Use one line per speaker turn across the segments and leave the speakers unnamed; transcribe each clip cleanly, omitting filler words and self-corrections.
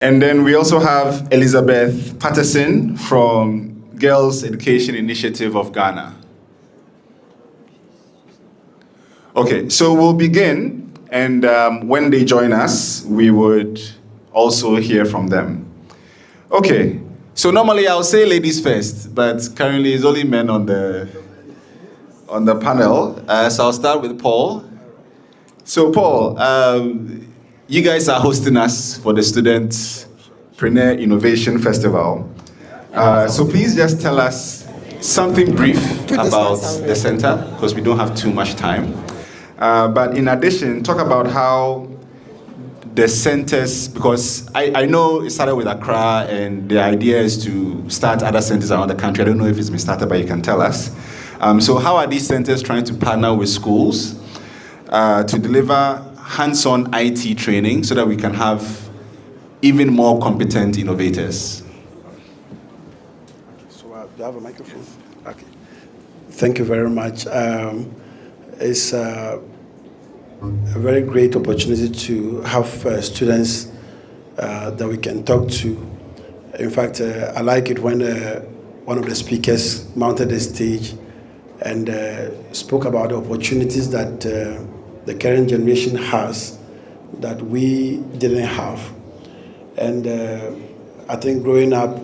And then we also have Elizabeth Patterson from Girls Education Initiative of Ghana. Okay, so we'll begin, and when they join us, we would also hear from them. Okay, so normally I'll say ladies first, but currently it's only men on the panel. So I'll start with Paul. So Paul, you guys are hosting us for the Studentpreneur Innovation Festival. So please just tell us something brief about the center, because we don't have too much time. But in addition, talk about how the centers, because I know it started with Accra and the idea is to start other centers around the country. I don't know if it's been started, but you can tell us. So how are these centers trying to partner with schools to deliver hands-on IT training so that we can have even more competent innovators?
So do I have a microphone? Okay. Thank you very much. It's a very great opportunity to have students that we can talk to. In fact, I like it when one of the speakers mounted the stage and spoke about the opportunities that the current generation has that we didn't have. And I think growing up,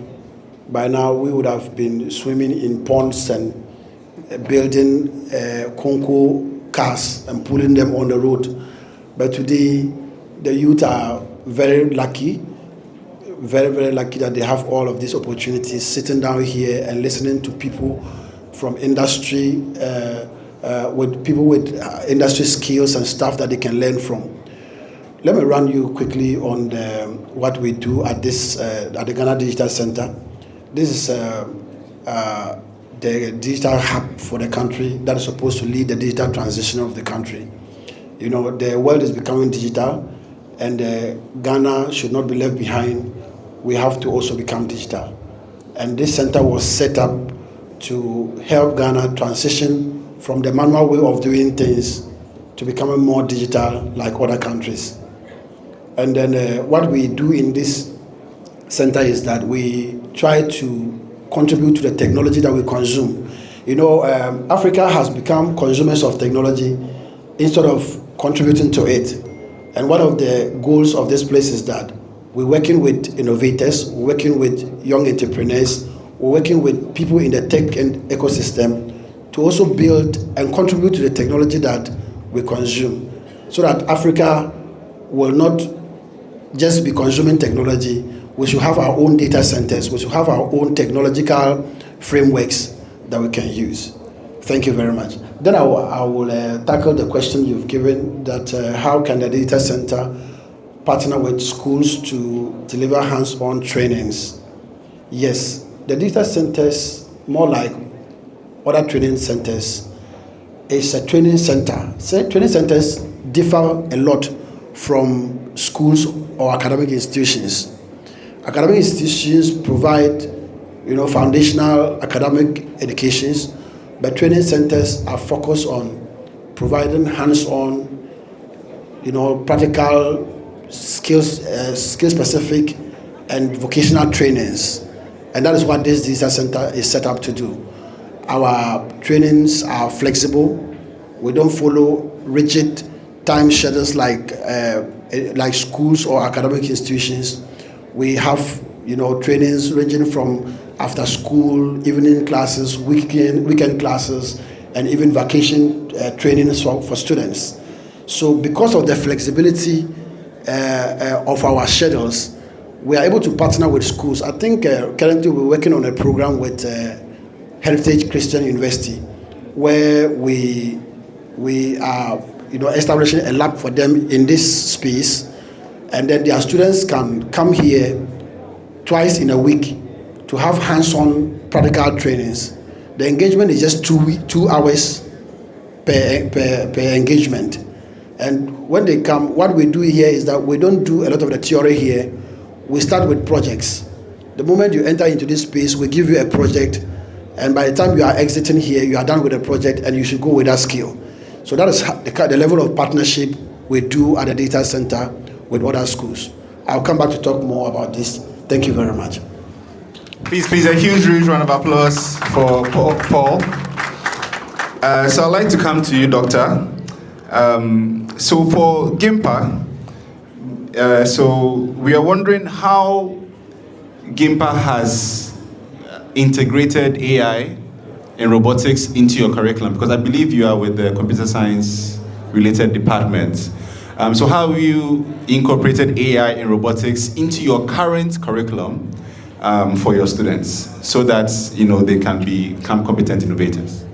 by now we would have been swimming in ponds and building Conco cars and pulling them on the road. But today, the youth are very lucky, very, very lucky that they have all of these opportunities, sitting down here and listening to people from industry, with people with industry skills and stuff that they can learn from. Let me run you quickly on what we do at the Ghana Digital Center. This is the digital hub for the country that is supposed to lead the digital transition of the country. You know, the world is becoming digital, and Ghana should not be left behind. We have to also become digital. And this center was set up to help Ghana transition from the manual way of doing things to becoming more digital like other countries. And then what we do in this center is that we try to contribute to the technology that we consume. You know, Africa has become consumers of technology instead of contributing to it. And one of the goals of this place is that we're working with innovators, we're working with young entrepreneurs, we're working with people in the tech and ecosystem to also build and contribute to the technology that we consume, so that Africa will not just be consuming technology. We should have our own data centers. We should have our own technological frameworks that we can use. Thank you very much. Then I will tackle the question you've given, that how can the data center partner with schools to deliver hands-on trainings? Yes, the data centers, more like other training centers, is a training center. So training centers differ a lot from schools or academic institutions. Academic institutions provide, foundational academic educations, but training centers are focused on providing hands-on, practical skills, skill-specific and vocational trainings. And that is what this digital center is set up to do. Our trainings are flexible. We don't follow rigid time schedules like schools or academic institutions. We have, trainings ranging from after school, evening classes, weekend classes, and even vacation trainings for students. So because of the flexibility of our schedules, we are able to partner with schools. I think currently we're working on a program with Heritage Christian University, where we are establishing a lab for them in this space, and then their students can come here twice in a week to have hands-on practical trainings. The engagement is just 2 hours per engagement. And when they come, what we do here is that we don't do a lot of the theory here. We start with projects. The moment you enter into this space, we give you a project, and by the time you are exiting here, you are done with the project and you should go with that skill. So that is the level of partnership we do at the data center with other schools. I'll come back to talk more about this. Thank you very much.
Please, a huge round of applause for Paul. So I'd like to come to you, Doctor. So for GIMPA, so we are wondering how GIMPA has integrated AI and robotics into your curriculum, because I believe you are with the computer science related department. So how have you incorporated AI and robotics into your current curriculum for your students, so that they can become competent innovators?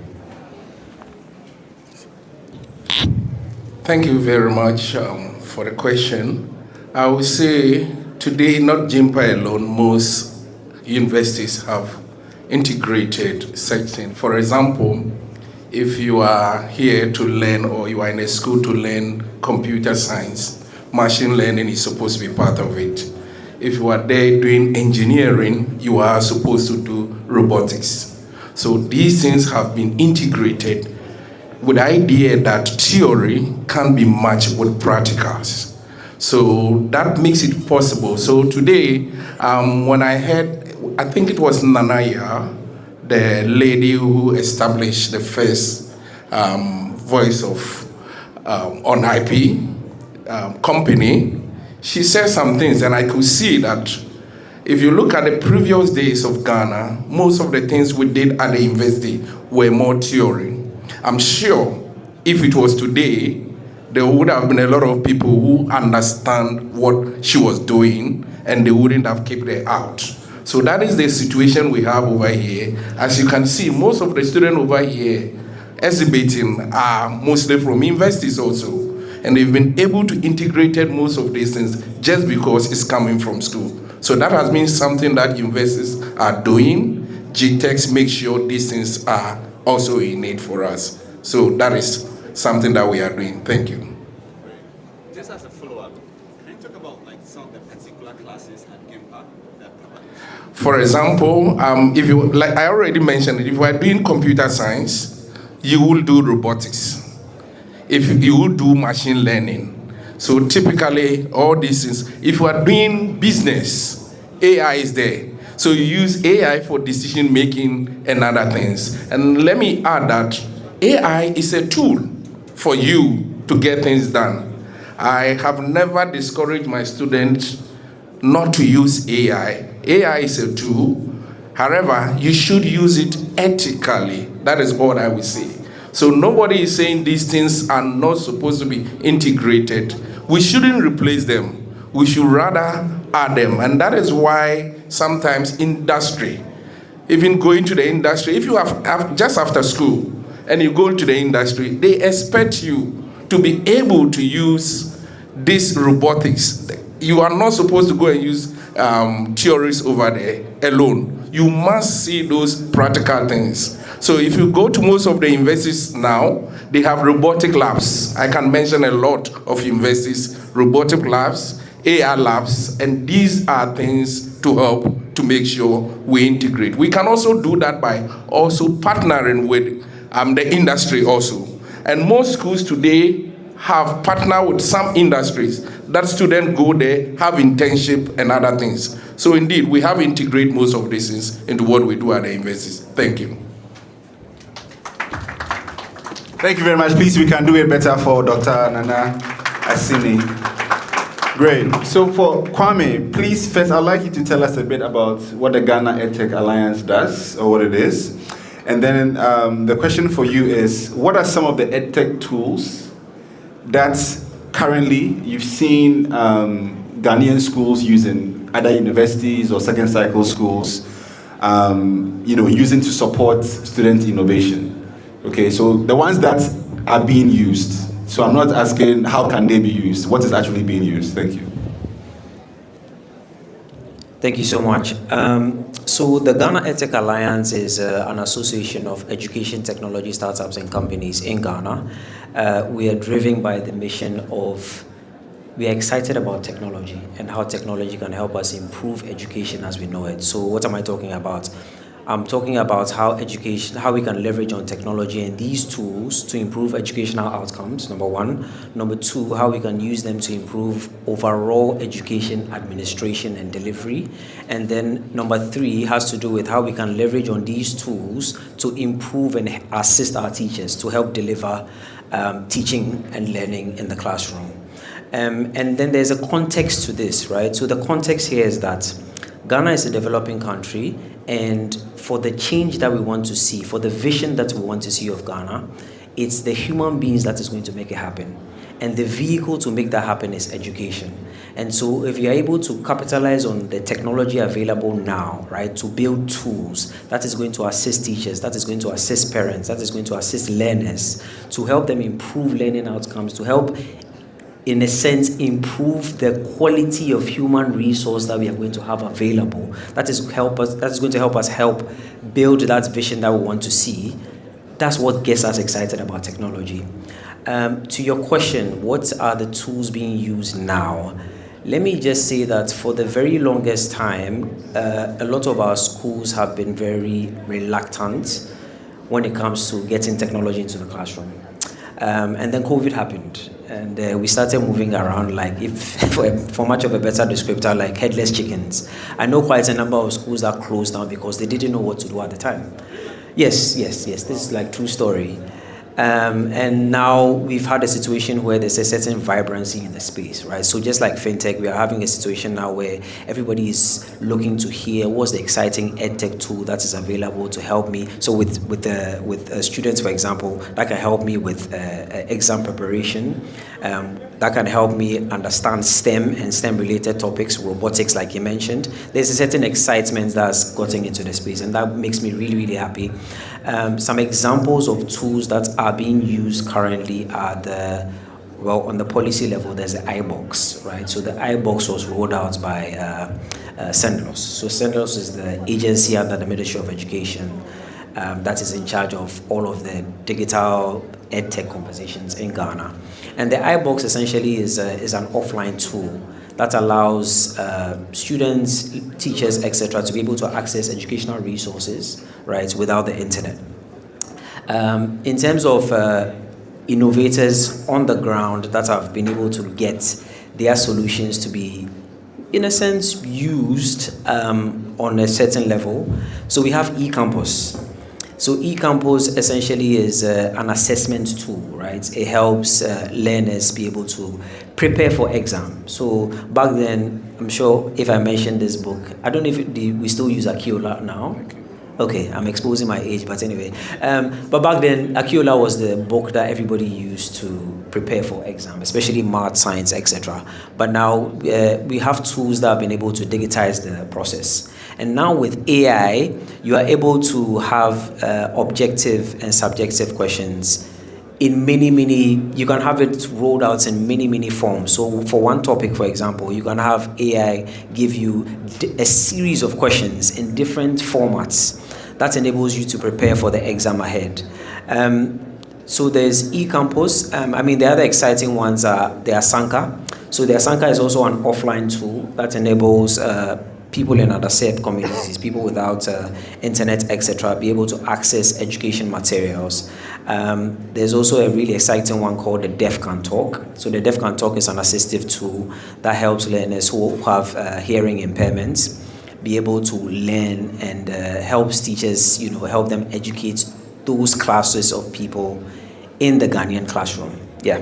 Thank you very much for the question. I would say today, not GIMPA alone, most universities have integrated such things. For example, if you are here to learn, or you are in a school to learn computer science, machine learning is supposed to be part of it. If you are there doing engineering, you are supposed to do robotics. So these things have been integrated with the idea that theory can be matched with practicals. So that makes it possible. So today, when I heard, I think it was Nanaya, the lady who established the first voice of on IP company, she said some things, and I could see that if you look at the previous days of Ghana, most of the things we did at the university were more theory. I'm sure if it was today, there would have been a lot of people who understand what she was doing, and they wouldn't have kept her out. So that is the situation we have over here. As you can see, most of the students over here exhibiting are mostly from universities also. And they've been able to integrate most of these things just because it's coming from school. So that has been something that universities are doing. GTech makes sure these things are also innate for us. So that is something that we are doing. Thank you.
Just as a follow-up, can you talk about some of the particular classes at GIMPA that cover this?
For example, if you, like I already mentioned, if you are doing computer science, you will do robotics. If you will do machine learning. So typically, all these things, if you are doing business, AI is there. So you use AI for decision making and other things. And let me add that AI is a tool for you to get things done. I have never discouraged my students not to use AI. AI is a tool. However, you should use it ethically. That is what I will say. So nobody is saying these things are not supposed to be integrated. We shouldn't replace them. We should rather add them. And that is why sometimes industry, even going to the industry, if you have just after school and you go to the industry, they expect you to be able to use this robotics. You are not supposed to go and use theories over there alone. You must see those practical things. So if you go to most of the universities now, they have robotic labs. I can mention a lot of universities, robotic labs, AI labs, and these are things to help to make sure we integrate. We can also do that by also partnering with the industry also. And most schools today have partnered with some industries that students go there, have internship and other things. So indeed, we have integrated most of these things into what we do at the universities. Thank you.
Thank you very much. Please, we can do it better for Dr. Nana Asyne. Great. So for Kwame, please, first, I'd like you to tell us a bit about what the Ghana Edtech Alliance does, or what it is. And then the question for you is, what are some of the Edtech tools that currently you've seen Ghanaian schools using, either universities or second cycle schools, using to support student innovation? Okay, so the ones that are being used. So I'm not asking how can they be used, what is actually being used? Thank you.
Thank you so much. So the Ghana Edtech Alliance is an association of education technology startups and companies in Ghana. We are driven by the mission of, we are excited about technology and how technology can help us improve education as we know it. So what am I talking about? I'm talking about how we can leverage on technology and these tools to improve educational outcomes, number one. Number two, how we can use them to improve overall education administration and delivery. And then number three has to do with how we can leverage on these tools to improve and assist our teachers to help deliver teaching and learning in the classroom. And then there's a context to this, right? So the context here is that Ghana is a developing country, and for the change that we want to see, for the vision that we want to see of Ghana, it's the human beings that is going to make it happen. And the vehicle to make that happen is education. And so if you're able to capitalize on the technology available now, right, to build tools that is going to assist teachers, that is going to assist parents, that is going to assist learners, to help them improve learning outcomes, to help, in a sense, improve the quality of human resource that we are going to have available. That is going to help us help build that vision that we want to see. That's what gets us excited about technology. To your question, what are the tools being used now? Let me just say that for the very longest time, a lot of our schools have been very reluctant when it comes to getting technology into the classroom. And then COVID happened, and we started moving around like, for much of a better descriptor, like headless chickens. I know quite a number of schools that closed down because they didn't know what to do at the time. Yes, this is like true story. And now we've had a situation where there's a certain vibrancy in the space, right? So just like fintech, we are having a situation now where everybody is looking to hear what's the exciting Edtech tool that is available to help me. So with students, for example, that can help me with exam preparation. That can help me understand STEM and STEM-related topics, robotics, like you mentioned. There's a certain excitement that's gotten into the space, and that makes me really, really happy. Some examples of tools that are being used currently are on the policy level, there's the iBox, right? So the iBox was rolled out by CENLOS. So CENLOS is the agency under the Ministry of Education that is in charge of all of the digital Edtech conversations in Ghana. And the iBox essentially is an offline tool that allows students, teachers, etc., to be able to access educational resources, right, without the internet. In terms of innovators on the ground that have been able to get their solutions to be, in a sense, used on a certain level. So we have eCampus. So eCampus essentially is an assessment tool, right? It helps learners be able to prepare for exam. So back then, I'm sure if I mentioned this book, I don't know if we still use Akiola now. Okay, I'm exposing my age, but anyway. But back then, Akiola was the book that everybody used to prepare for exam, especially math, science, etc. But now we have tools that have been able to digitize the process. And now with AI, you are able to have objective and subjective questions in many, you can have it rolled out in many forms. So for one topic, for example, you can have AI give you a series of questions in different formats that enables you to prepare for the exam ahead. So there's eCampus. The other exciting ones are the Asanka. So the Asanka is also an offline tool that enables people in underserved communities, people without internet, etc., be able to access education materials. There's also a really exciting one called the Deaf Can Talk. So the Deaf Can Talk is an assistive tool that helps learners who have hearing impairments be able to learn and helps teachers, help them educate those classes of people in the Ghanaian classroom. Yeah.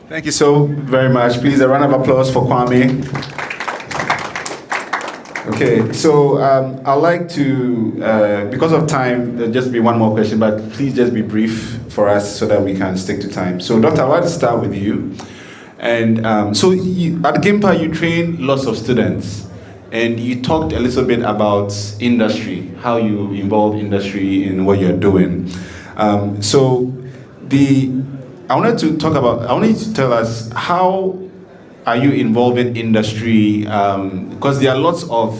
Thank you so very much. Please, a round of applause for Kwame. Okay, so I'd like to, because of time, there'll just be one more question, but please just be brief for us so that we can stick to time. So, Doctor, I want to start with you. And so at GIMPA, you train lots of students, and you talked a little bit about industry, how you involve industry in what you're doing. I wanted you to tell us, how are you involving industry? Because there are lots of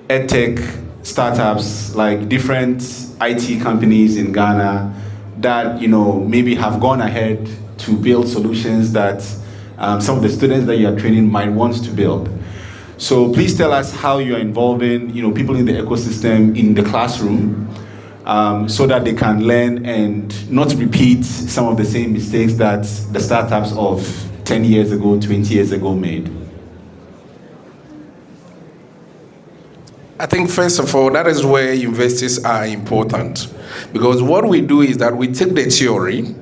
edtech startups, like different IT companies in Ghana that, maybe have gone ahead to build solutions that some of the students that you are training might want to build. So please tell us how you are involving, people in the ecosystem in the classroom, so that they can learn and not repeat some of the same mistakes that the startups of 10 years ago, 20 years ago made.
I think first of all, that is where universities are important. Because what we do is that we take the theory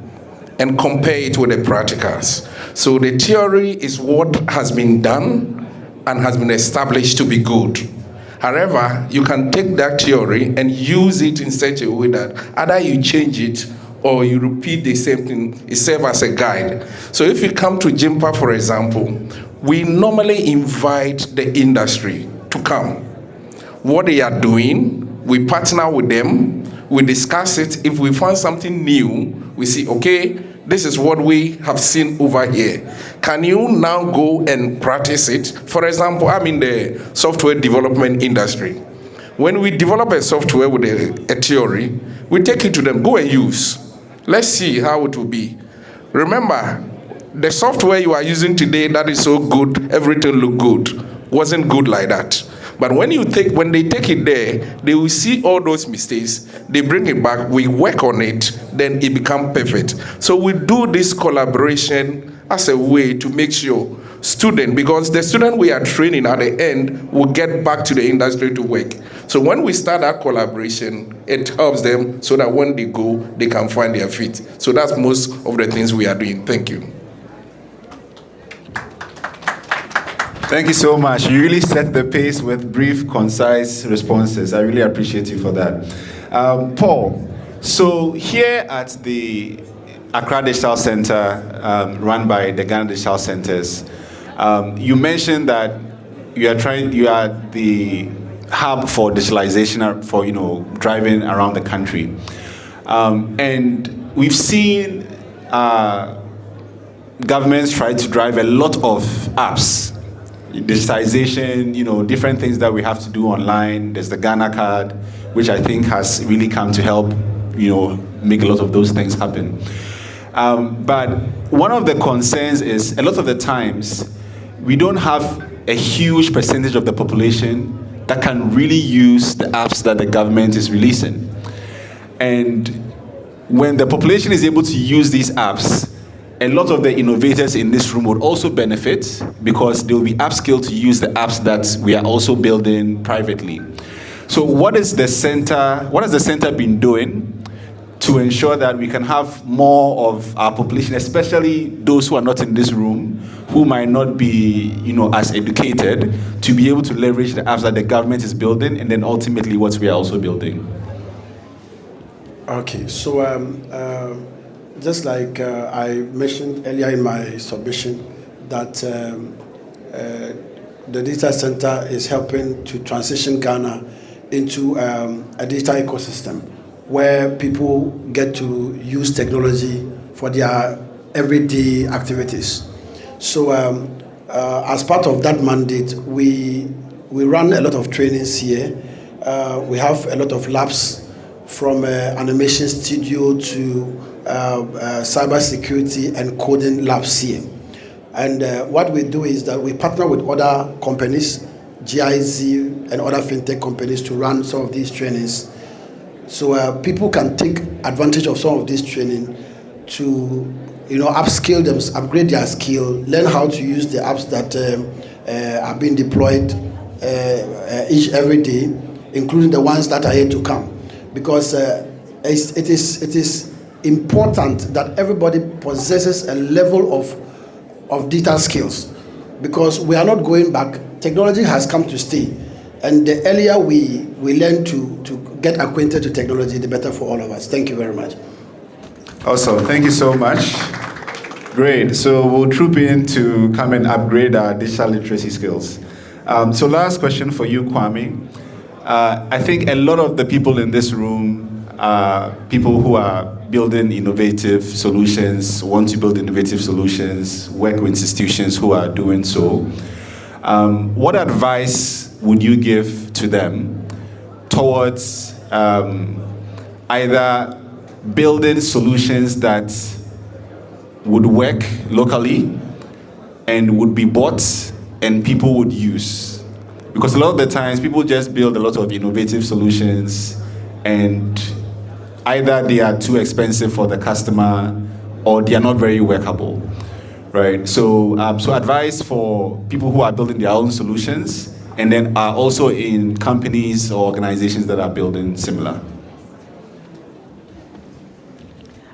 and compare it with the practicals. So the theory is what has been done and has been established to be good. However, you can take that theory and use it in such a way that either you change it or you repeat the same thing, it serves as a guide. So if you come to GIMPA, for example, we normally invite the industry to come. What they are doing, we partner with them, we discuss it. If we find something new, we see, okay, this is what we have seen over here. Can you now go and practice it? For example, I'm in the software development industry. When we develop a software with a theory, we take it to them, go and use. Let's see how it will be. Remember, the software you are using today that is so good, everything look good, wasn't good like that. But when they take it there, they will see all those mistakes, they bring it back, we work on it, then it becomes perfect. So we do this collaboration as a way to make sure because the student we are training at the end will get back to the industry to work. So when we start that collaboration, it helps them so that when they go, they can find their feet. So that's most of the things we are doing. Thank you.
Thank you so much. You really set the pace with brief, concise responses. I really appreciate you for that. Paul, so here at the Accra Digital Center, run by the Ghana Digital Centers, you mentioned that you are the hub for digitalization for driving around the country, and we've seen governments try to drive a lot of apps. Digitization, different things that we have to do online. There's the Ghana card, which I think has really come to help, make a lot of those things happen. But one of the concerns is a lot of the times we don't have a huge percentage of the population that can really use the apps that the government is releasing. And when the population is able to use these apps, a lot of the innovators in this room would also benefit because they will be upskilled to use the apps that we are also building privately. So what has the center been doing to ensure that we can have more of our population, especially those who are not in this room, who might not be, as educated, to be able to leverage the apps that the government is building and then ultimately what we are also building?
Okay, so just like I mentioned earlier in my submission, that the data center is helping to transition Ghana into a digital ecosystem where people get to use technology for their everyday activities. So as part of that mandate, we run a lot of trainings here. We have a lot of labs from animation studio to cybersecurity and coding labs here. And what we do is that we partner with other companies, GIZ and other fintech companies, to run some of these trainings. So people can take advantage of some of this training to upskill them, upgrade their skill, learn how to use the apps that are being deployed every day, including the ones that are yet to come. Because it is important that everybody possesses a level of data skills, because we are not going back. Technology has come to stay, and the earlier we learn to get acquainted to technology, the better for all of us. Thank you very much.
Awesome, thank you so much. Great, so we'll troop in to come and upgrade our digital literacy skills. So last question for you, Kwame. I think a lot of the people in this room are people who are building innovative solutions, want to build innovative solutions, work with institutions who are doing so. What advice would you give to them towards either building solutions that would work locally and would be bought and people would use, Because a lot of the times people just build a lot of innovative solutions and either they are too expensive for the customer or they are not very workable, right? So, so advice for people who are building their own solutions and then are also in companies or organizations that are building similar.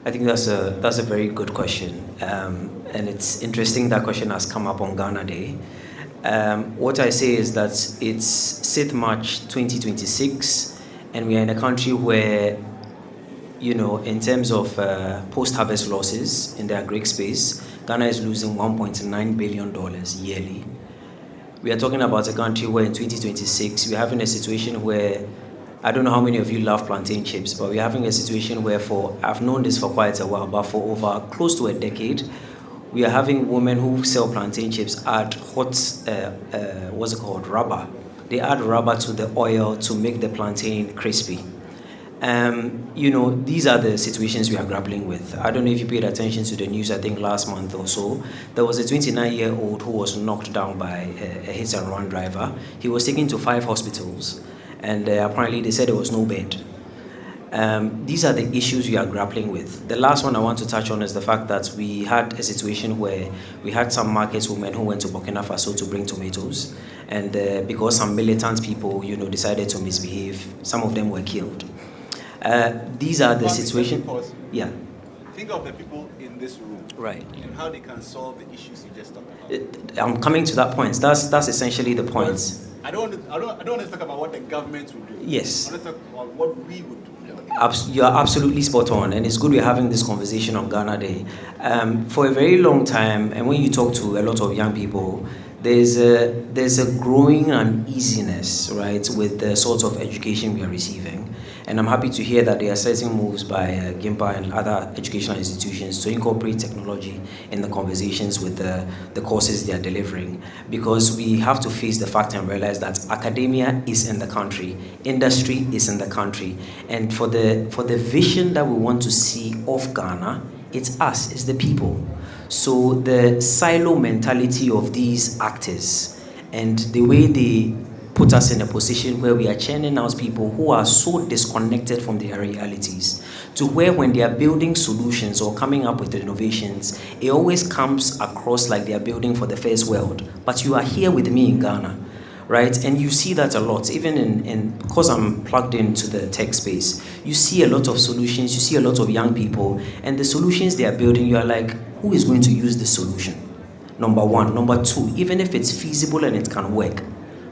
I think that's a very good question, and it's interesting that question has come up on Ghana Day. What I say is that it's 6th March 2026, and we are in a country where, in terms of post-harvest losses in the agri space, Ghana is losing $1.9 billion yearly. We are talking about a country where in 2026 we're having a situation where, I don't know how many of you love plantain chips, but we're having a situation where I've known this for quite a while, but for over close to a decade, we are having women who sell plantain chips add rubber. They add rubber to the oil to make the plantain crispy. These are the situations we are grappling with. I don't know if you paid attention to the news, I think last month or so. There was a 29-year-old who was knocked down by a hit-and-run driver. He was taken to 5 hospitals, and apparently they said there was no bed. These are the issues we are grappling with. The last one I want to touch on is the fact that we had a situation where we had some market women who went to Burkina Faso to bring tomatoes, and because some militant people, decided to misbehave, some of them were killed. These are the situations. Yeah.
Think of the people in this room,
right,
and how they can solve the issues you just talked about.
I'm coming to that point. That's essentially the point.
I don't want to talk about what the government will do.
Yes.
I want to talk about what we would do.
You are absolutely spot on, and it's good we're having this conversation on Ghana Day. For a very long time, and when you talk to a lot of young people, there's a growing uneasiness, right, with the sorts of education we are receiving. And I'm happy to hear that there are certain moves by GIMPA and other educational institutions to incorporate technology in the conversations with the courses they are delivering. Because we have to face the fact and realize that academia is in the country, industry is in the country. And for the vision that we want to see of Ghana, it's us, it's the people. So the silo mentality of these actors and the way they put us in a position where we are churning out people who are so disconnected from their realities, to where when they are building solutions or coming up with innovations, it always comes across like they are building for the first world. But you are here with me in Ghana, right? And you see that a lot, even in because I'm plugged into the tech space. You see a lot of solutions, you see a lot of young people, and the solutions they are building, you are like, who is going to use this solution? Number one. Number two, even if it's feasible and it can work,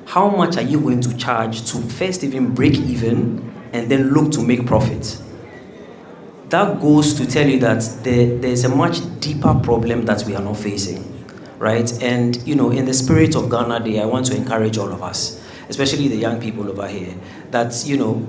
how much are you going to charge to first even break even and then look to make profit? That goes to tell you that there's a much deeper problem that we are not facing, right? And, in the spirit of Ghana Day, I want to encourage all of us, especially the young people over here, that,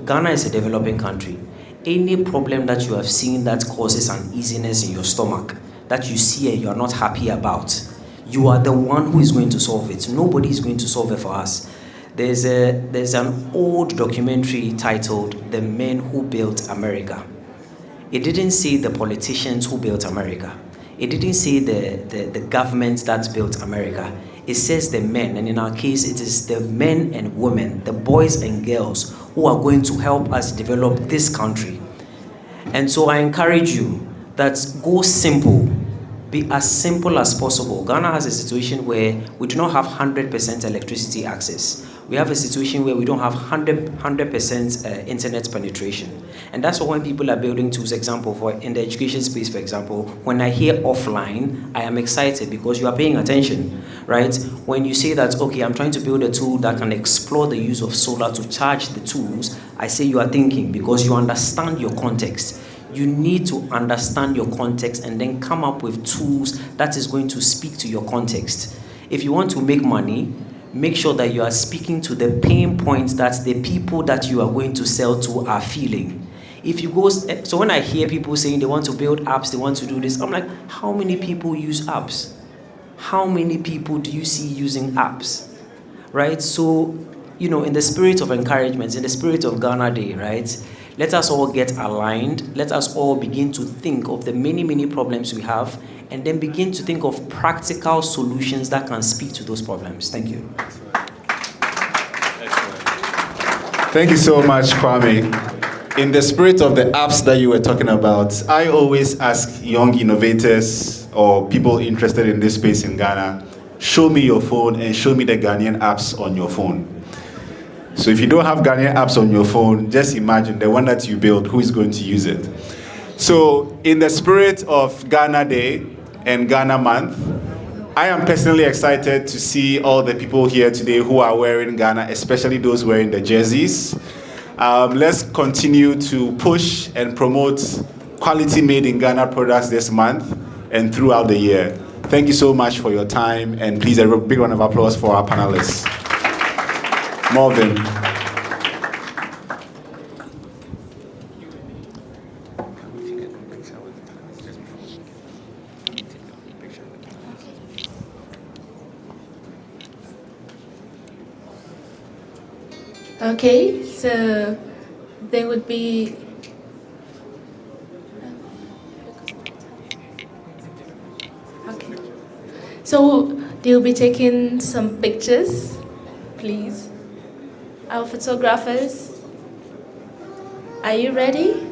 Ghana is a developing country. Any problem that you have seen that causes uneasiness in your stomach, that you see and you're not happy about, you are the one who is going to solve it. Nobody is going to solve it for us. There's an old documentary titled "The Men Who Built America." It didn't say the politicians who built America. It didn't say the government that built America. It says the men, and in our case, it is the men and women, the boys and girls who are going to help us develop this country. And so I encourage you that go simple. Be as simple as possible. Ghana has a situation where we do not have 100% electricity access. We have a situation where we don't have 100% internet penetration. And that's why when people are building tools, example, in the education space, for example, when I hear offline, I am excited because you are paying attention, right? When you say that, okay, I'm trying to build a tool that can explore the use of solar to charge the tools, I say you are thinking because you understand your context. You need to understand your context and then come up with tools that is going to speak to your context. If you want to make money, make sure that you are speaking to the pain points that the people that you are going to sell to are feeling. So when I hear people saying they want to build apps, they want to do this, I'm like, how many people use apps? How many people do you see using apps? Right? So, in the spirit of encouragement, in the spirit of Ghana Day, right? Let us all get aligned. Let us all begin to think of the many, many problems we have and then begin to think of practical solutions that can speak to those problems. Thank you.
Thank you so much, Kwame. In the spirit of the apps that you were talking about, I always ask young innovators or people interested in this space in Ghana, show me your phone and show me the Ghanaian apps on your phone. So if you don't have Ghanaian apps on your phone, just imagine the one that you build, who is going to use it? So in the spirit of Ghana Day and Ghana Month, I am personally excited to see all the people here today who are wearing Ghana, especially those wearing the jerseys. Let's continue to push and promote quality made in Ghana products this month and throughout the year. Thank you so much for your time, and please a big round of applause for our panelists. Marvin.
Okay, so there would be okay. So they'll be taking some pictures, please. Our photographers, are you ready?